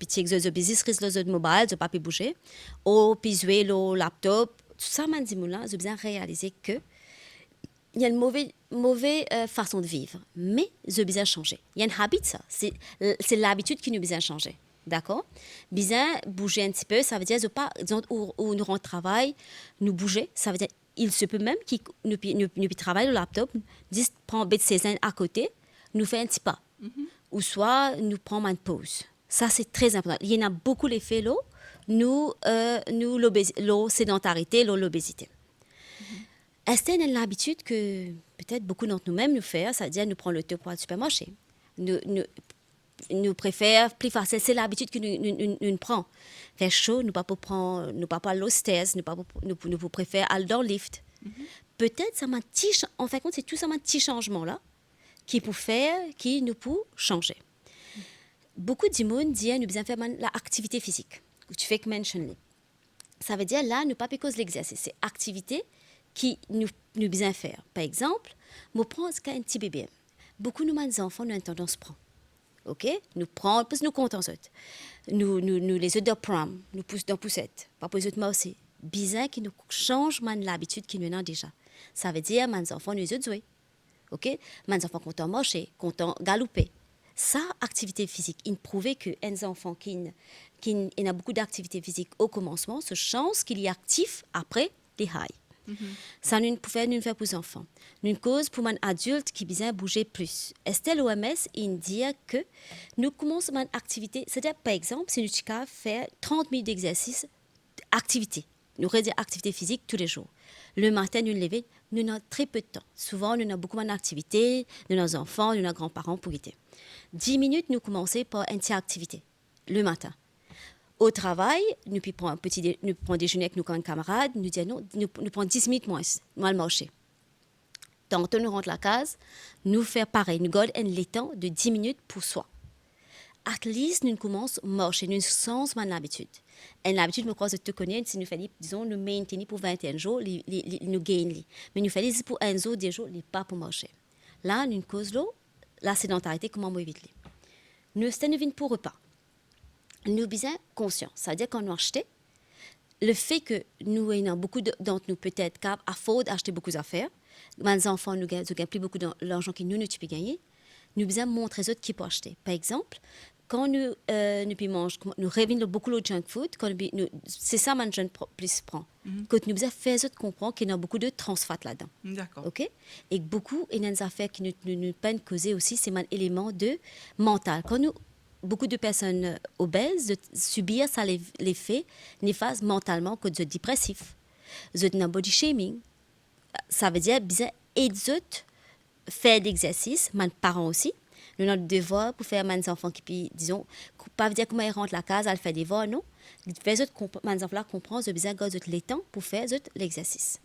petit exo, le business risque le mobile, le papier bouger. Ou puis jouer le laptop. Samandimoun là, j'ai bien réalisé que il y a une mauvaise façon de vivre, mais je besoin changer. Il y a une habitude, ça. C'est l'habitude qui nous besoin changer. D'accord? Besoin bouger un petit peu, ça veut dire, pas, disons, où nous rentrons au travail, nous bouger, ça veut dire, il se peut même que nous travaillons au laptop, nous prend bête ses à côté, nous fait un petit pas. Ou soit, nous prenons une pause. Ça, c'est très important. Il y en a beaucoup l'effet, là, nous, la sédentarité, l'obésité. Est-ce qu'on a l'habitude que peut-être beaucoup d'entre nous-mêmes nous faire, c'est-à-dire nous prendre le temps pour aller au supermarché. Nous préférons plus facile, c'est l'habitude que nous prenons. Faire chaud, nous ne pas aller aux stairs, nous préférons aller dans le lift. Peut-être ça m'a en fait c'est tout ça un petit changement là qui peut faire, qui nous peut changer. Beaucoup de monde disent nous besoin faire l'activité physique. Tu fais que mentionner. Ça veut dire là nous pas cause l'exercice, c'est activité qui nous besoin faire. Par exemple, moi prends un petit bébé. Beaucoup de nos enfants ont une tendance à prendre. OK? Nous prenons, parce que nous comptons autres. Nous les autres de prom, nous poussons dans poussette. Pas pour les autres aussi. Bizarre qui nous change l'habitude qui nous avons déjà. Ça veut dire, mes enfants, nous autres jouer. OK? Mes enfants content marcher, content galoper. Ça, activité physique, il prouvait que un enfant qui a beaucoup d'activité physique au commencement, se chance qu'il y est actif après les highs. Ça nous pouvait nous faire pour les enfants. Une cause pour un adulte qui besoin bouger plus. Estelle OMS il dit que nous commençons une activité, c'est-à-dire par exemple si nous faire 30 minutes d'exercice, activité. Nous réalisons activité physique tous les jours. Le matin, nous lever, nous avons très peu de temps. Souvent, nous avons beaucoup d'activités, nous avons enfants, nous avons grands-parents pour guider. 10 minutes, nous commençons par une petite activité le matin. Au travail, nous prenons déjeuner avec nos camarades, nous disons non, nous prenons 10 minutes moins, nous allons marcher. Tantôt, nous rentrons à la case, nous faisons pareil, nous gardons un temps de 10 minutes pour soi. At least, nous commençons à marcher, nous sens l'habitude. Et l'habitude, nous crois que tu connais, si nous faisons, disons, nous maintenir pour 21 jours, nous gagnons. Mais nous faisons pour un jour, 10 jours, pas pour marcher. Là, nous cause la sédentarité, comment on évite. Nous sommes pour repas. Nous sommes conscients. C'est-à-dire qu'on a acheté, le fait que nous ayons beaucoup d'entre nous peut-être afford acheter beaucoup d'affaires, mes enfants nous gagnent plus beaucoup d'argent que nous peux gagner, nous devons montrer aux autres qui peuvent acheter. Par exemple, quand nous mangeons, nous revenons beaucoup de junk food, c'est ça que je plus prends. Quand nous devons faire aux autres comprendre qu'il y a beaucoup de trans fat là-dedans. D'accord. Okay? Et beaucoup, il y a des affaires qui nous peuvent causer aussi, c'est un élément de mental. Quand beaucoup de personnes obèses de subir ça l'effet néfaste mentalement que de dépressif. Vous êtes body shaming. Ça veut dire bien aider faire d'exercice, mes parents aussi. Nous avons des devoirs pour faire mes enfants qui disons pas dire comment ils rentrent la case, elle fait des devoirs non. Mes enfants comprennent besoin de les temps pour faire l'exercice.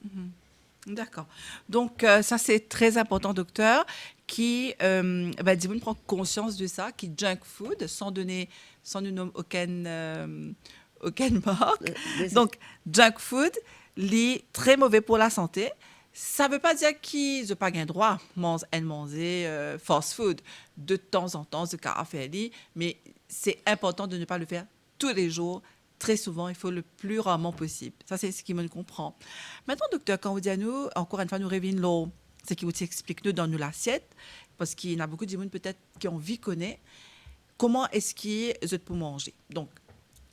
D'accord. Donc, ça, c'est très important, docteur, qui prend conscience de ça, qui junk food, sans nous nommer aucune marque. Donc, junk food, est très mauvais pour la santé. Ça ne veut pas dire qu'ils n'ont pas le droit à manger fast food de temps en temps, mais c'est important de ne pas le faire tous les jours. Très souvent, il faut le plus rarement possible. Ça, c'est ce qui me comprend. Maintenant, docteur, quand vous dites à nous, encore une fois, nous revenons ce qui vous explique nous dans nous l'assiette, parce qu'il y en a beaucoup de gens peut-être qui ont envie de connaître comment est-ce qu'ils peuvent manger. Donc,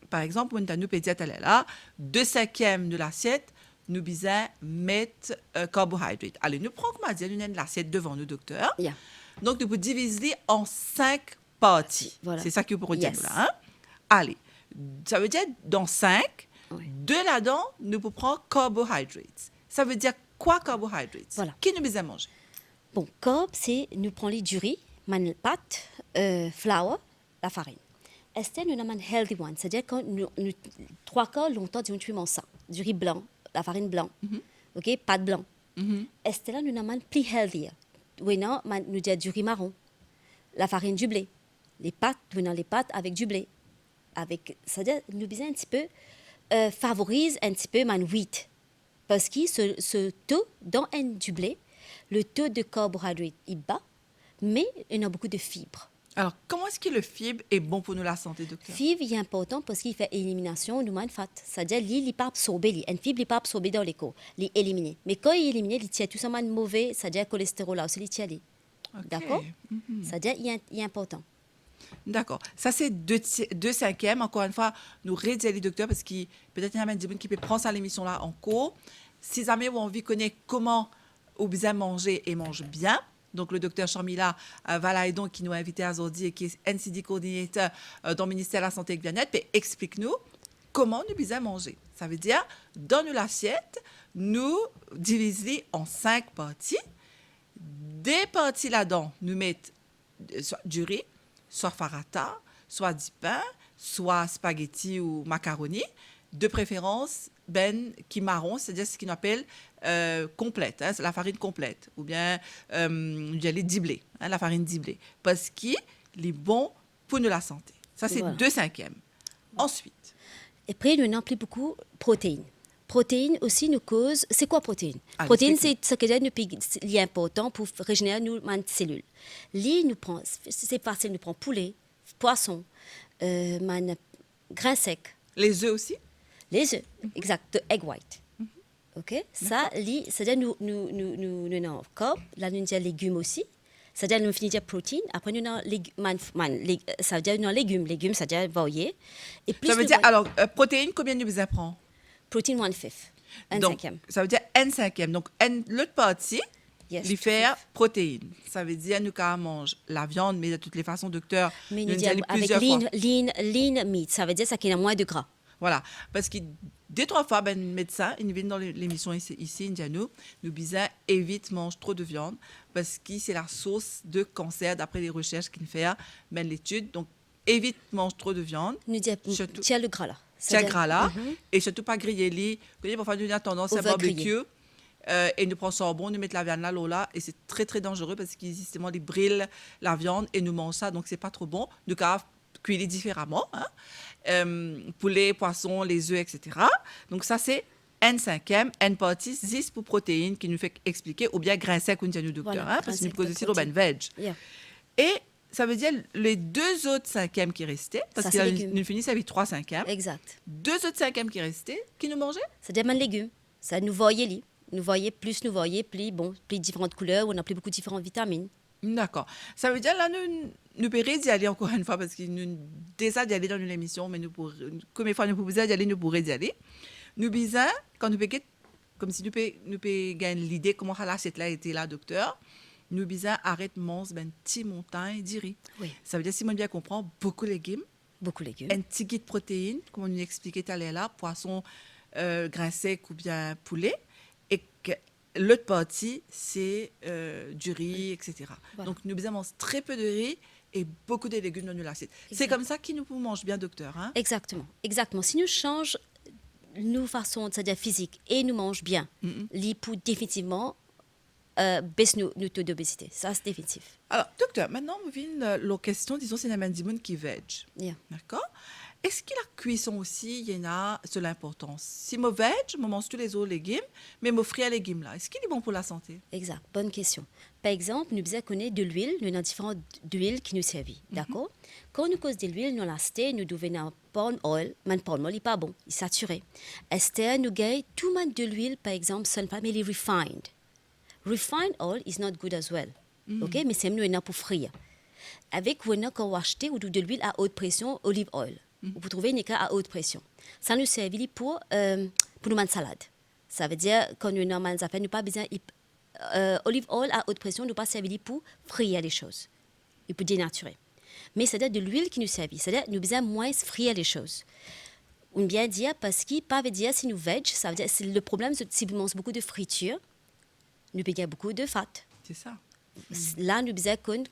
par exemple, nous pédiatre elle est là, 2/5 de l'assiette, nous besoin mettre carbohydrate. Allez, nous prenons comme dire, nous avons l'assiette devant nous, docteur. Yeah. Donc, nous pouvons diviser en 5 parties. Voilà. C'est ça que vous pourrez dire là. Hein? Allez. Ça veut dire, dans 5, 2 là-dedans, nous pouvons prendre carbohydrates. Ça veut dire quoi, carbohydrates? Voilà. Qui nous besoin manger? Bon, carb, c'est nous prenons du riz, la pâte, flour, la farine. Est-ce nous avons un healthy one? C'est-à-dire que nous 3/4 longtemps, nous tuons ça. Du riz blanc, la farine blanc, ok, pâte blanc. Est-ce là, nous avons un plus healthy? Oui, non, nous disons du riz marron, la farine du blé, les pâtes avec du blé. C'est-à-dire nous besoin un petit peu favorise un petit peu man wheat. Parce que ce taux, dans du blé, le taux de carbohydrate est bas, mais il y a beaucoup de fibres. Alors, comment est-ce que le fibre est bon pour nous la santé, docteur? Fibre est important parce qu'il fait élimination du fat. C'est-à-dire qu'il n'est pas absorbé. Une fibre n'est pas absorbée dans les corps. Il est éliminé. Mais quand il est éliminé, il tient tout ça de mauvais, c'est-à-dire le cholestérol là aussi, il tient. Ok. D'accord? C'est-à-dire qu'il est important. D'accord. Ça, c'est 2/5. Encore une fois, nous rédiger docteur parce que peut-être il y a des gens qui peuvent prendre ça l'émission là en cours. Si jamais vous avez envie de connaître comment ou bien manger et mange bien, donc le docteur Charmila Valaidon qui nous a invités aujourd'hui et qui est NCD coordinateur dans le ministère de la Santé et du Bien-être, ben, explique-nous comment nous bien manger. Ça veut dire, dans l'assiette, nous divisons en 5 parties. Des parties là-dedans, nous mettons soit du riz, soit farata, soit du pain, soit spaghetti ou macaroni, de préférence qui marron, c'est-à-dire ce qu'on appelle complète, hein, c'est la farine complète, ou bien les diblé, hein, la farine diblée, parce qu'il est bon pour nous la santé. Ça, c'est Voilà. 2/5. Ensuite, Et après, nous n'avons plus beaucoup de protéines. Protéines aussi nous cause. C'est quoi protéines? Allez, Protéines, explique-nous. c'est ce que est important pour régénérer nos cellules. C'est facile, nous prend poulet, poisson, grains secs, les œufs aussi. les œufs, exact, de egg white. OK? Ça, c'est-à-dire nous avons corps, là nous avons légumes aussi. C'est-à-dire nous finissons protéines, après nous avons ça veut dire nous avons légumes, c'est-à-dire variés. Et plus Ça veut nous dire, voyons- alors, protéines, combien nous besoin prendre? protéine 1/5, un Donc, cinquième. ça veut dire N5. Donc, l'autre partie, Yes, lui faire protéines. Ça veut dire, nous, quand on mange la viande, mais de toutes les façons, docteur, Mais nous nous disons disons avec plusieurs fois. lean meat, ça veut dire ça qu'il y a moins de gras. Voilà. Parce que 2-3 fois, ben, le médecin, il vient dans l'émission ici, Indiano, nous disait évite, mange trop de viande, parce que c'est la source de cancer, d'après les recherches qu'il fait, ben, l'étude. Donc, évite, mange trop de viande. Nous disons Surtout- tiens le gras là. Tiens gras là, et surtout pas griller les. Vous voyez, parfois, nous avons tendance à Overgriller. barbecue. Et nous prenons ça bon, nous mettons la viande là, et c'est très, très dangereux parce qu'ils justement, ils brillent la viande et nous mangent ça, donc c'est pas trop bon. Nous avons cuire différemment, hein. Poulet, poisson, les œufs, etc. Donc ça, c'est N5, N partie, 10 pour protéines qui nous fait expliquer, ou bien grain sec, on dit à nous, docteur, Voilà, hein, grain parce que nous sec cause de aussi le protéines. veg. Yeah. Et ça veut dire les 2 autres 5e qui restaient, parce Ça, que c'est là, légumes. nous finissons avec 3 5e. Exact. 2 autres 5e qui restaient, qui nous mangeaient. C'est des légumes. Ça nous voyait li. Nous voyait plus, plus différentes couleurs, on a plus beaucoup de différentes vitamines. D'accord. Ça veut dire, là, nous pourrions y aller encore une fois, parce que nous déjà d'y aller dans une émission, mais combien de fois nous pouvons y aller, nous pourrions y aller. Nous besoin, quand nous pouvons, comme si nous pouvons gagner l'idée comment l'assiette là était là, docteur, nous besoin arrêter de manger une petite montagne de riz. Oui. Ça veut dire, si moi bien comprends, beaucoup de légumes, Beaucoup de légumes. un petit guide de protéines, comme on nous expliquait tout à l'heure là, poisson, grain sec ou bien poulet, et que l'autre partie, c'est du riz, etc. Voilà. Donc, nous besoin manger très peu de riz et beaucoup de légumes dans notre assiette. C'est Exact. comme ça qu'il nous mange bien, docteur. Hein? Exactement. Exactement. Si nous changeons nos façons, c'est-à-dire physique, et nous mangeons bien, pour définitivement baisser nos taux d'obésité. Ça, c'est définitif. Alors, docteur, maintenant, on vient la question, disons, c'est un monde qui veg. Yeah. D'accord? Est-ce que la cuisson aussi, il y en a sur l'importance? Si je veg, je mange tous les autres légumes, mais je frais à légumes là. Est-ce qu'il est bon pour la santé? Exact, bonne question. Par exemple, nous besoin connaître de l'huile, nous avons différentes huiles qui nous servent, d'accord? Quand nous cause de l'huile, nous l'acheter, nous devons palm oil, mais palm oil n'est pas bon, il est saturé. Esther, nous gagne tout le monde de l'huile, par exemple, sunflower, mais il est refined. Refined oil is not good as well, ok? Mais c'est mieux pour frire. Avec quand vous achetez ou de l'huile à haute pression, olive oil. Vous trouvez une à haute pression. Ça nous sert pour une salade. Ça veut dire quand nous avons affaires, nous pas besoin olive oil à haute pression, nous pas servir pour frire les choses et pour dénaturer. Mais c'est de l'huile qui nous sert. C'est-à-dire nous besoin moins frire les choses. On bien dire parce que pas veut dire si nous veg, ça veut dire le problème c'est si vous mangez beaucoup de friture, nous payons beaucoup de fat. C'est ça. Là, nous besoin qu'on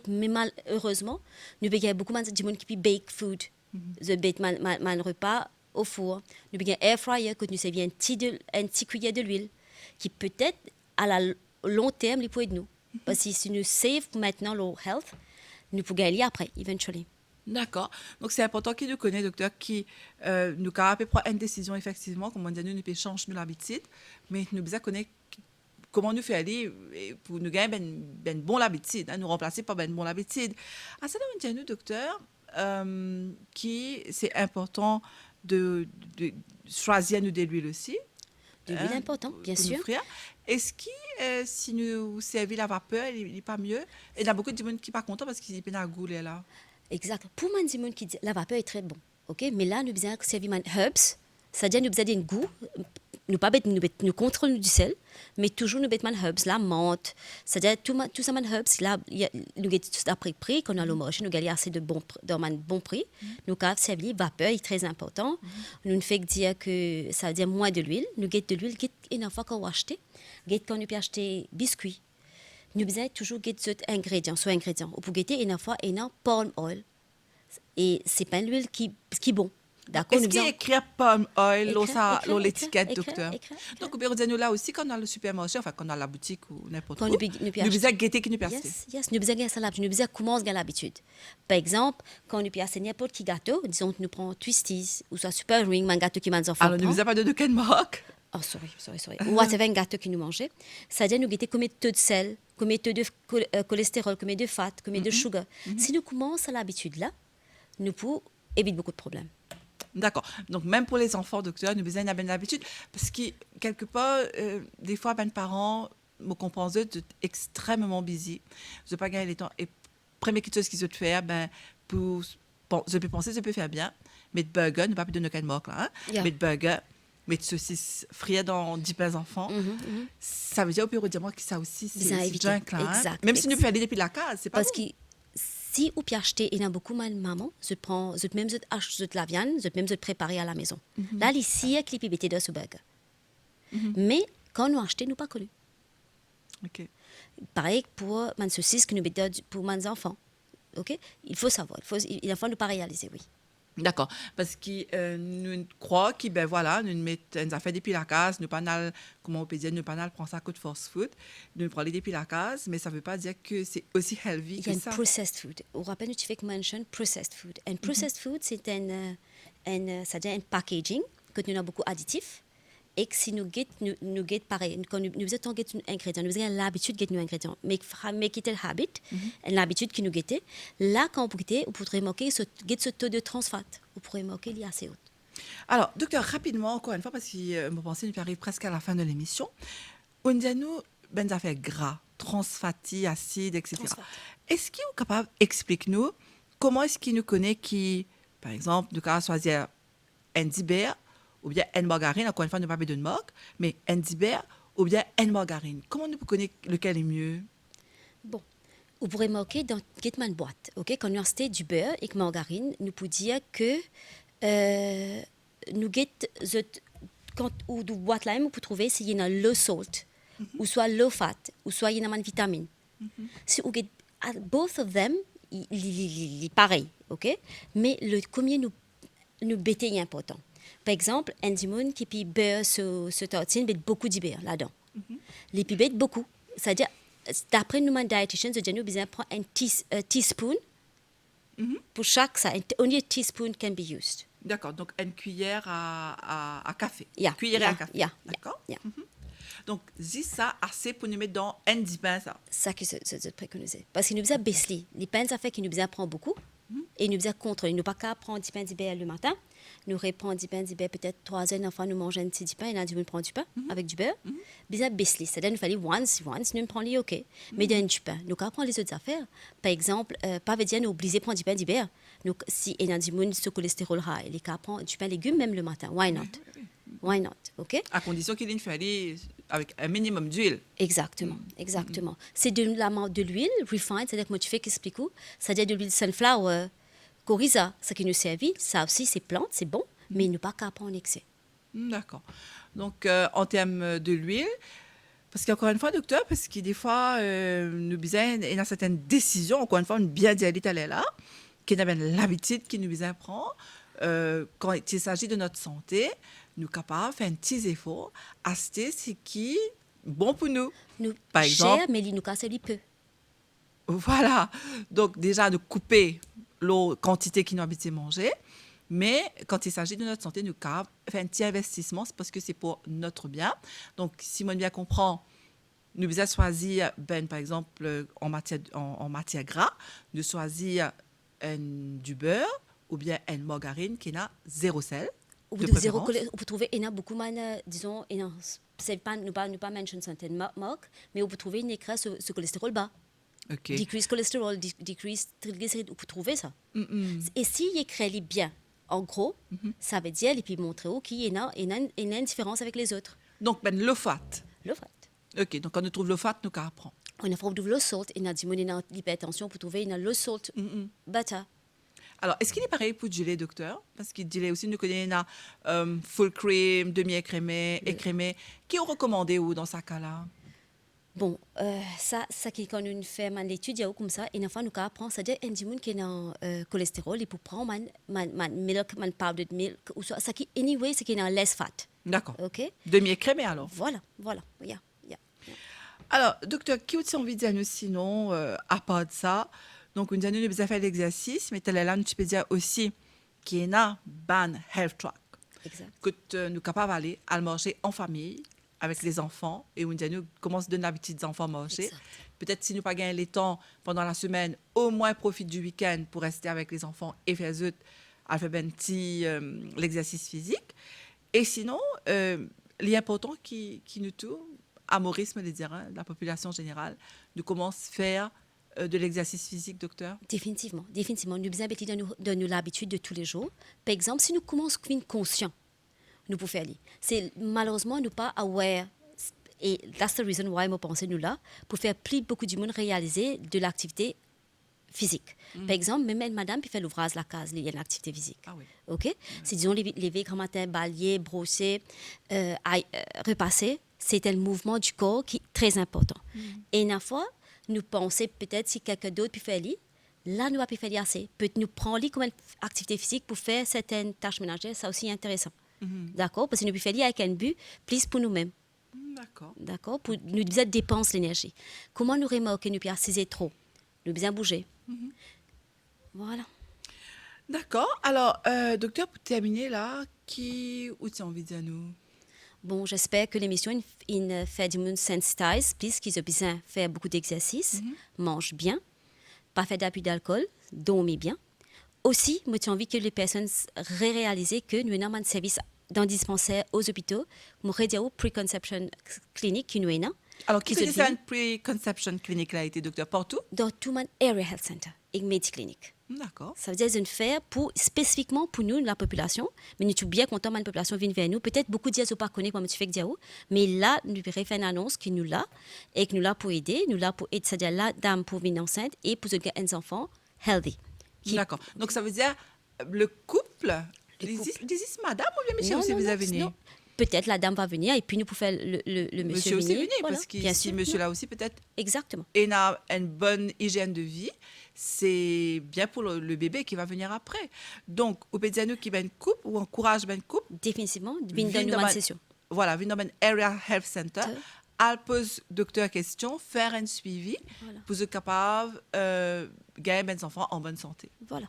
mais malheureusement, nous payons beaucoup de monde qui peut bake food, the bake man repas au four. Nous payons air fryer que nous servons un petit cuillère de l'huile qui peut-être à la long terme les pour aider nous. Parce que si nous save maintenant leur health, nous pouvons gagner après, eventually. D'accord. Donc, c'est important qu'il nous connaisse, docteur, qui nous capable de prendre une décision, effectivement, comme on dit, nous peut changer nous l'habitude, mais nous besoin connaître comment nous faire aller pour nous gagner ben bon l'habitude, hein, nous remplacer par ben bon l'habitude. À ça, on dit, nous, docteur, qui c'est important de, de choisir nous de l'huile aussi, De l'huile important, bien pour nous sûr. frire. Est-ce que si nous servons la vapeur, il n'est pas mieux? Et il y a beaucoup de gens qui ne sont pas contents parce qu'ils peuvent goût là. Exact. Pour moi, dis qui dit la vapeur est très bon. OK? Mais là, nous besoin servir man herbs. C'est-à-dire, nous besoin d'un goût. Nous pas bête, nous contrôlons du sel, mais toujours nous bête man herbs, la menthe. C'est-à-dire, tout ça man herbs, là, nous gagnons d'après prix, quand on a le marché, nous gagnons assez de dans un bon prix. Nous avons servi vapeur, est très important. Nous ne fait que dire que ça veut dire moins de l'huile. Nous gagnons de l'huile, une fois qu'on va acheter, quand nous peut acheter biscuits. Nous besoin toujours get cet ingrédient, soit ingrédient. Ou pour guetter une fois, et non palm oil. Et c'est pas l'huile qui est bon. D'accord? Est-ce qu'il y a écrit palm oil Écrit, l'étiquette, écrit, docteur? écrit. Donc, on peut dire nous là aussi, quand on a le supermarché, enfin, quand on a la boutique ou n'importe Quand où, nous nous acheter. besoin guetter qui nous perce. Yes, nous besoin de ça l'habitude. Nous besoin comment on a l'habitude. Par exemple, quand nous acheter n'importe qui gâteau, disons que nous prenons Twisties ou soit Super Ring, un gâteau qui m'a enfants. Alors, nous besoin pas de quelle marque? Oh, sorry. Ou whatever un gâteau qui nous mangeait. C'est-à-dire, nous guetter combien de sel, combien de cholestérol, combien de fat, combien de sugar. Si nous commençons à l'habitude là, nous pouvons éviter beaucoup de problèmes. D'accord. Donc, même pour les enfants, docteur, nous besoin d'avoir l'habitude. Parce que, quelque part, des fois, ben, parents me comprennent, c'est extrêmement busy. Je ne pas gagner le temps. Et première chose qu'ils veulent faire, ben, pour, bon, je peux penser, je peux faire bien. Mais de burger, ne pas plus donner aucune marque, là. Hein? Yeah. Mais de burger, mais de saucisses frites dans 10 pains enfants. Ça veut dire, au bureau, dire-moi que ça aussi, c'est junk, là. Hein? Exact. Même si nous faisons aller depuis la case, c'est pas Parce bon. que si vous achetez, il y a beaucoup de maman, je même la viande, je même préparer à la maison. Là, ici, il y a qui peut dans ce burger. Mais quand nous achetons, nous pas connu. OK. Pareil pour mes saucisses que nous mettons pour mes enfants. OK? Il faut savoir, il faut nous pas réaliser, oui. D'accord. Parce que nous croyons que, ben voilà, nous mettons une affaire depuis la case, nous pas n'al, comment on peut dire, nous pas n'al prendre ça que de force food, nous prenons depuis la case, mais ça ne veut pas dire que c'est aussi healthy Il y que a une ça. processed food. Au rappel, tu fais que mention processed food. Un processed food, c'est c'est-à-dire un packaging que nous avons beaucoup additifs. Et que si nous get pareil, quand nous faisons get un ingrédient, nous avons l'habitude de get un ingrédient, mais make it a habit, l'habitude qui nous guette. Là, quand vous guettez, vous pourrez marquer ce taux de trans fat. Vous pourrez marquer il est assez haut. Alors, docteur, rapidement, encore une fois, parce que mon pensée nous arrive presque à la fin de l'émission, on dit à nous, ben affaires gras, trans fatty, acide, etc. Trans fat. Est-ce qu'il est capable d'expliquer-nous comment est-ce qu'il nous connaît qui, par exemple, nous avons choisi un diber ou bien une margarine, encore une fois, nous ne parlons pas de marque, mais un diber ou bien une margarine. Comment nous connaissons lequel est mieux? Bon, vous pourrez marquer dans une boîte. Ok, quand nous achetons du beurre et de margarine, nous pouvons dire que nous quand ou du boîte là, vous pouvez trouver s'il y a low salt, ou soit low fat, ou soit il y a une vitamine. Si vous get both of them, il est pareil, ok? Mais le combien nous bêter est important. Par exemple, un dimon qui peut beurre ce tartine, met beaucoup de beurre là-dedans. Les puis bête beaucoup. C'est-à-dire, d'après nous, diététiciens, nous besoin prendre un teaspoon pour chaque ça. Only a teaspoon can be used. D'accord, donc une cuillère à café. Yeah, Cuillère yeah, à café. yeah, D'accord. yeah. Donc, dis ça assez pour nous mettre dans un 10 pains, ça. Ça que je préconisais. Parce qu'il nous a baissé. Les pains, ça fait qu'il nous a prend beaucoup. Et nous a contrôlé. Nous pas qu'à prendre 10 pains d'hiver le matin. Nous répondons 10 pains d'hiver, peut-être 3 heures, enfin, nous mangeons un petit pain. Et là, nous prenons du pain avec du beurre. Nous a baissé. C'est-à-dire, nous fallait once, nous prenons les OK. Mais dans du pain. Nous qu'à prendre les autres affaires. Par exemple, pas veut dire nous obliger de prendre du pain d'hiver. Si il y a du monde sur cholestérol high, les cas prendre du pain légumes même le matin. Why not? Why not? OK? À condition qu'il ait une farine avec un minimum d'huile. Exactement. C'est de l'huile refined, c'est-à-dire que moi tu fais qu'explique, c'est-à-dire de l'huile sunflower, coriza, ce qui nous servit, ça aussi c'est plante, c'est bon, mais il ne pas qu'à prendre en excès. D'accord. Donc, en termes de l'huile, parce qu'encore une fois, docteur, parce que des fois, nous besoin, il y a certaines décisions, encore une fois, une bien dialite elle est là, qui n'a l'habitude qui nous besoin prendre, quand il s'agit de notre santé, nous sommes capables de faire un petit effort, acheter ce qui est bon pour nous. Nous Par exemple, cher, mais il nous casse peu. voilà. Donc, déjà, de couper la quantité qui nous habite manger. Mais quand il s'agit de notre santé, nous avons fait un petit investissement, c'est parce que c'est pour notre bien. Donc, si moi bien comprends, nous avons choisi, par exemple, en matière gras, nous choisir du beurre ou bien une margarine qui n'a zéro sel, de préférence. Vous pouvez trouver beaucoup de, disons, c'est pas, nous pas mention certaines marques, mais vous pouvez trouver une écran sur cholestérol bas. OK. Decrease cholestérol, decrease triglycérides, vous pouvez trouver ça. Mm-mm. Et si il écrit bien, en gros, ça veut dire, et puis montrer qu'il y a une différence avec les autres. Donc, le fat. Le fait. OK, donc quand on trouve le fat, nous apprend. On a fait de l'eau salt, et on a dit, on a l'hypertension, pour trouver une l'eau salt butter. Alors, est-ce qu'il est pareil pour du lait, docteur? Parce qu'il dit aussi, nous connaissons full cream, demi-écrémé, écrémé. Qui ont recommandé où dans ce cas-là? Bon, ça qui quand on fait l'étude, il y a comme ça, et enfin nous apprend, c'est-à-dire un dimanche qui a cholestérol, il peut prendre man milk, man powdered milk, ou ça qui anyway, c'est qu'il a less fat. D'accord. Ok. Demi-écrémé alors. Voilà, yeah. Alors, docteur, qui a envie de dire nous sinon, à part de ça, donc on dit nous avons fait l'exercice, mais tel est là, nous peux dire aussi qu'il y a ban health track, Exact. que nous capables d'aller à manger en famille, avec les enfants, et on dit nous comment se donner l'habitude des enfants à manger. Exact. Peut-être si nous pas gagner les temps pendant la semaine, au moins profite du week-end pour rester avec les enfants et faire l'exercice physique. Et sinon, l'important qui nous tourne, amorisme les dire, de la population générale, nous commence à faire de l'exercice physique, docteur? Définitivement. Nous avons donner l'habitude de tous les jours. Par exemple, si nous commençons à être conscients, nous pouvons faire. C'est malheureusement nous pas aware. Et that's the reason why moi pensais nous là pour faire plus beaucoup du monde réaliser de l'activité physique. Par exemple, même madame qui fait l'ouvrage la case, il y a une activité physique. Ah oui. OK? Si disons lever grand matin, balayer, brosser, repasser, c'est un mouvement du corps qui est très important. Et une fois, nous pensons peut-être si quelqu'un d'autre peut faire là nous pas pu faire assez. Peut nous prendre comme une activité physique pour faire certaines tâches ménagères, ça aussi intéressant. D'accord? Parce que nous pouvons faire avec un but, plus pour nous-mêmes. D'accord. D'accord? Pour nous dépenser l'énergie. Comment nous remarquer, nous pouvons assiser trop? Nous besoin bouger. Voilà. D'accord. Alors, docteur, pour terminer là, qui ou tu as envie de dire nous? Bon, j'espère que l'émission il fait du monde sensitise, puisqu'ils ont besoin de faire beaucoup d'exercices, mange bien, pas faire d'abus d'alcool, dormir bien. Aussi, moi, j'ai envie que les personnes réalisent que nous avons un service dans le dispensaire aux hôpitaux, nous avons pre-conception clinique qui nous est là. Alors, qui fait ça une pre-conception clinique là, été docteur partout? Dans tout le area health center et Mediclinic. D'accord. Ça veut dire une faire spécifiquement pour nous, la population. Mais nous sommes bien contents que la population vienne vers nous. Peut-être beaucoup de gens ne pas connaître comment tu fais que mais là, nous pourrions faire une annonce qui nous l'a et que nous l'a pour aider. Nous l'a pour aider, c'est-à-dire la dame pour venir enceinte et pour des enfants healthy. D'accord. Donc, ça veut dire le couple, dis madame ou bien monsieur aussi vous avez venu? Peut-être la dame va venir et puis nous pouvons faire le monsieur aussi venir. Voilà. Parce que si monsieur là aussi peut-être. Exactement. Et a une bonne hygiène de vie, c'est bien pour le bébé qui va venir après. Donc, au peut dire nous qui une couple ou encourage une couple. Définitivement, venir dans une session. Voilà, venir dans un area health center. Elle pose docteur question, faire un suivi pour être capable de gagner des enfants en bonne santé. Voilà.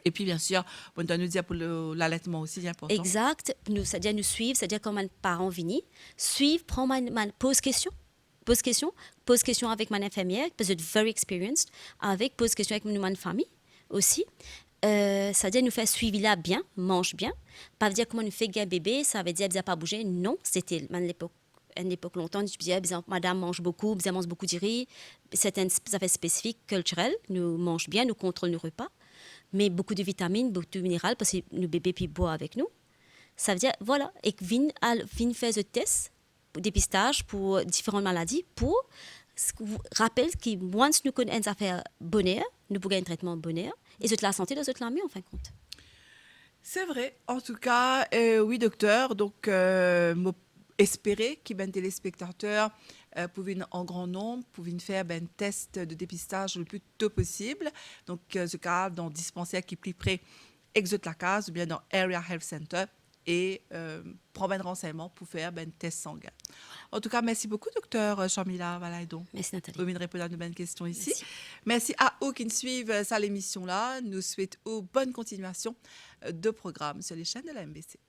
Et puis, bien sûr, on doit nous dire pour l'allaitement aussi, c'est important. Exact. C'est-à-dire nous suivre, c'est-à-dire quand un parent vient, suivre, prendre pose question. Pose question avec mon infirmière, parce que very experienced, pose question avec ma famille aussi. C'est-à-dire nous faire suivi là bien, mange bien. Pas dire comment nous fait un bébé, ça veut dire pas bouger. Non, c'était à l'époque longtemps, je disais, madame mange beaucoup, mange beaucoup de riz. Certaines affaires spécifiques, culturelles, nous mange bien, nous contrôlons nos repas. Mais beaucoup de vitamines, beaucoup de minéraux, parce que nos bébés puis boivent avec nous. Ça veut dire, voilà, et que viennent faire ce test, dépistage pour différentes maladies, pour rappeler que, once nous connaissons une affaire bonheur, nous pouvons un traitement bonheur, et c'est la santé de la mieux, en fin de compte. C'est vrai. En tout cas, oui, docteur. Donc, espérer qu'il y ait des téléspectateurs pour en grand nombre, pour faire un test de dépistage le plus tôt possible. Donc, ce cas dans le dispensaire qui est plus près, exote la case, ou bien dans Area Health Center, et prendre un renseignement pour faire un test sanguin. En tout cas, merci beaucoup, docteur Shamila Valaidon. Merci Nathalie. Vous venez répondre à de bonnes questions ici. Merci. Merci à eux qui nous suivent ça l'émission-là. Nous souhaitons bonne continuation de programme sur les chaînes de la MBC.